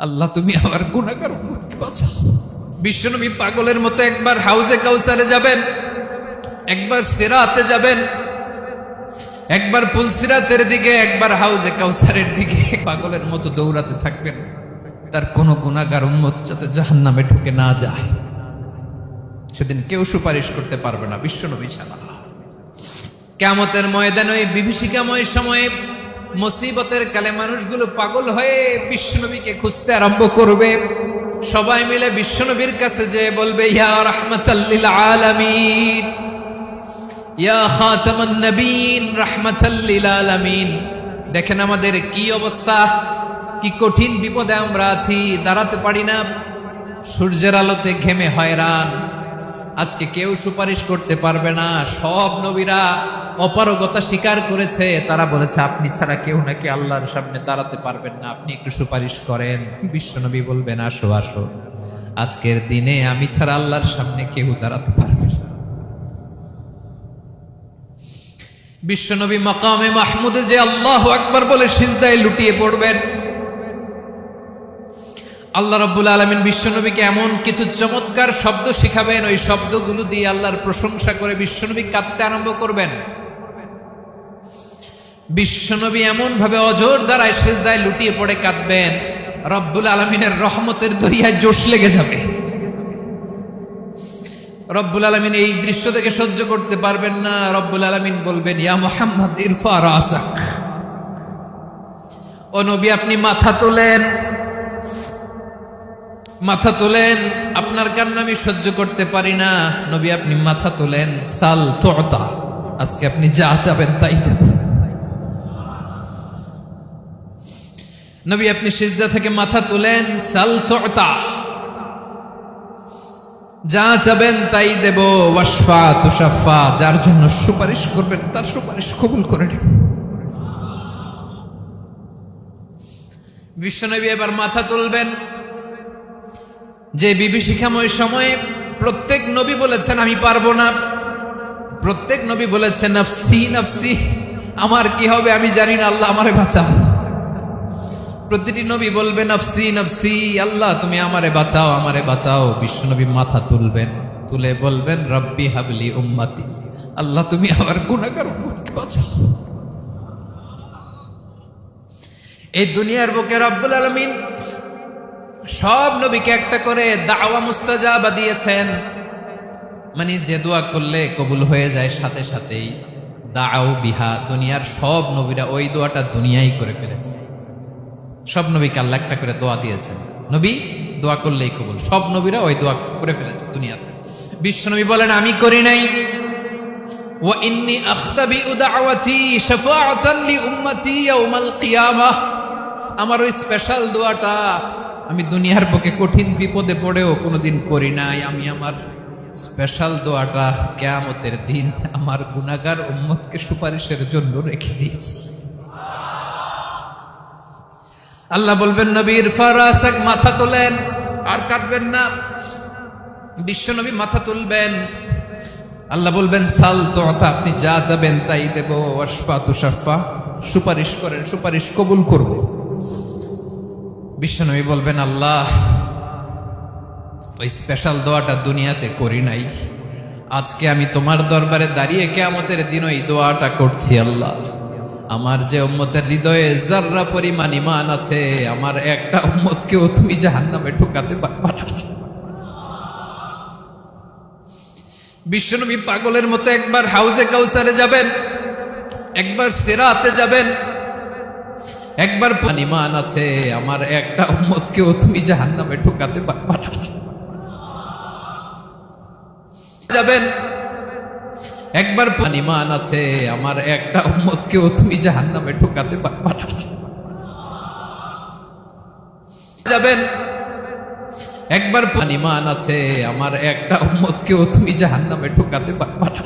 আল্লাহ তুমি আমার গুনাহগার উম্মতকে বাঁচাও। বিশ্বনবী পাগলের মতো একবার হাউজে কাউসারে যাবেন, একবার সিরাতে যাবেন, একবার পুলসিরাতের দিকে, একবার হাউজে কাউসারের দিকে পাগলের মতো দৌড়াতে থাকবেন, তার কোন গুনাহগার উম্মত যাতে জাহান্নামে ঢুকে না যায়। সেদিন কেউ সুপারিশ করতে পারবে না বিশ্বনবী ছাড়া। কিয়ামতের ময়দানে ওই বিভীষিকাময় সময়ে মুসিবতের কালে মানুষগুলো পাগল হয়ে বিশ্বনবীকে খুঁজতে আরম্ভ করবে। সবাই মিলে বিশ্বনবীর কাছে যেয়ে বলবে, ইয়া রাহমাতাল লিল আলামিন, ইয়া খাতামান নবীন, রাহমাতাল লিল আলামিন। দেখেন আমাদের কি অবস্থা, কি কঠিন বিপদে আমরা আছি, দাঁড়াতে পারি না, সূর্যের আলোতে ঘেমে হয়রান। আজকে কেউ সুপারিশ করতে পারবে না। সব নবীরা অপারগতা স্বীকার করেছে, তারা বলেছে আপনি ছাড়া কেউ নাকি আল্লাহর সামনে দাঁড়াতে পারবেন না, আপনি একটু সুপারিশ করেন। বিশ্বনবী বলবেন, আসো আসো, আজকের দিনে আমি ছাড়া আল্লাহর সামনে কেউ দাঁড়াতে পারবে না। বিশ্বনবী মাকামে মাহমুদে যে আল্লাহু আকবার বলে সিজদায় লুটিয়ে পড়বেন, আল্লাহ রাব্বুল আলামিন বিশ্বনবীকে এমন কিছু চমৎকার শব্দ শিখাবেন, ওই শব্দগুলো দিয়ে আল্লাহর প্রশংসা করে বিশ্বনবী কাঁদতে আরম্ভ করবেন। বিশ্বনবী এমন ভাবে অজর দ্বারায় সিজদায় লুটিয়ে পড়ে কাঁদবেন, রব্বুল আলামিনের রহমতের দরিয়ায় জোশ লেগে যাবে। রব্বুল আলামিন এই দৃশ্য থেকে সহ্য করতে পারবেন না। রব্বুল আলামিন বলবেন, ইয়া মুহাম্মদ ইরফা রাসাক, ও নবী আপনি মাথা তোলেন, মাথা তোলেন, আপনার কান্না আমি সহ্য করতে পারি না। নবী আপনি মাথা তোলেন, সাল তুতা, আজকে আপনি যা চাবেন তাই দেব। নবী আপনি সিজদা থেকে মাথা তুলেন, সাল তুতা, যা চাবেন তাই দেব। ওয়াশফা তুশাফা, যার জন্য সুপারিশ করবেন তার সুপারিশ কবুল করে নেব। বিশ্বনবী এবার মাথা তুলবেন। যে বিভীষিকাময় সময়ে প্রত্যেক নবী বলেছেন আমি পারবো না, প্রত্যেক নবী বলেছেন নফসি নফসি, আমার কি হবে আমি জানি না, আল্লাহ আমারে বাঁচাও। প্রতিটি নবী বলবে নফসি নফসি, আল্লাহ তুমি আমারে বাঁচাও, আমারে বাঁচাও। বিশ্বনবী মাথা তুলবেন, তুলে বলবেন রব্বি হাবলি উম্মতি, আল্লাহ তুমি আমার গুনাহগার উম্মতকে বাঁচাও। এই দুনিয়ার বুকে রব্বুল আলামিন সব নবীকে একটা করে দাওয়া মুস্তাজাবা দিয়েছেন, মানে যে দোয়া করলে কবুল হয়ে যায় সাথে সাথেই। দাও বিহা, দুনিয়ার সব নবীরা ওই দোয়াটা দুনিয়ায় করে ফেলেছে। সব নবীকে আল্লাহ একটা করে দোয়া দিয়েছেন, নবী দোয়া করলেই কবুল। সব নবীরা ওই দোয়া করে ফেলেছে দুনিয়াতে। বিশ্বনবী বলেন আমি করি নাই। ওয়া ইন্নী আখতাবিউ দাওয়াতি শাফাআতান লি উম্মতি ইয়াউমাল কিয়ামাহ, আমার ওই স্পেশাল দোয়াটা আমি দুনিয়ার বুকে কঠিন বিপদে পড়েও কোনোদিন করি নাই। আমি আমার স্পেশাল দোয়াটা কিয়ামতের দিন আমার গুনাহগার উম্মতকে সুপারিশের জন্য রেখে দিয়েছি। আল্লাহ বলবেন নবী ইরফা রাসাক, মাথা তোলেন, আর কাটবেন না। বিশ্বনবী মাথা তুলবেন, আল্লাহ বলবেন সাল তুতা, আপনি যা চাবেন তাই দেব। ওয়াশফা তুশাফা, সুপারিশ করেন, সুপারিশ কবুল করব। বিশ্বনবী বলবেন আল্লাহ ওই স্পেশাল দোয়াটা দুনিয়াতে করি নাই, আজকে আমি তোমার দরবারে দাঁড়িয়ে কিয়ামতের দিন ওই দোয়াটা করছি। আল্লাহ আমার যে উম্মতের হৃদয়ে যাররা পরিমাণ ঈমান আছে, আমার একটা উম্মতকেও তুমি জাহান্নামে ঢোকাতে পারবা না। বিশ্বনবী পাগলের মতো একবার হাউজে কাউসারে যাবেন, একবার সিরাতে যাবেন, একবার ঈমান আছে, আমার একটা উম্মতকেও তুমি জাহান্নামে ঢোকাতে পারবা না। যাবেন, একবার ঈমান আছে, আমার একটা উম্মতকেও তুমি জাহান্নামে ঢোকাতে পারবা না। যাবেন, একবার ঈমান আছে, আমার একটা উম্মতকেও তুমি জাহান্নামে ঢোকাতে পারবা না।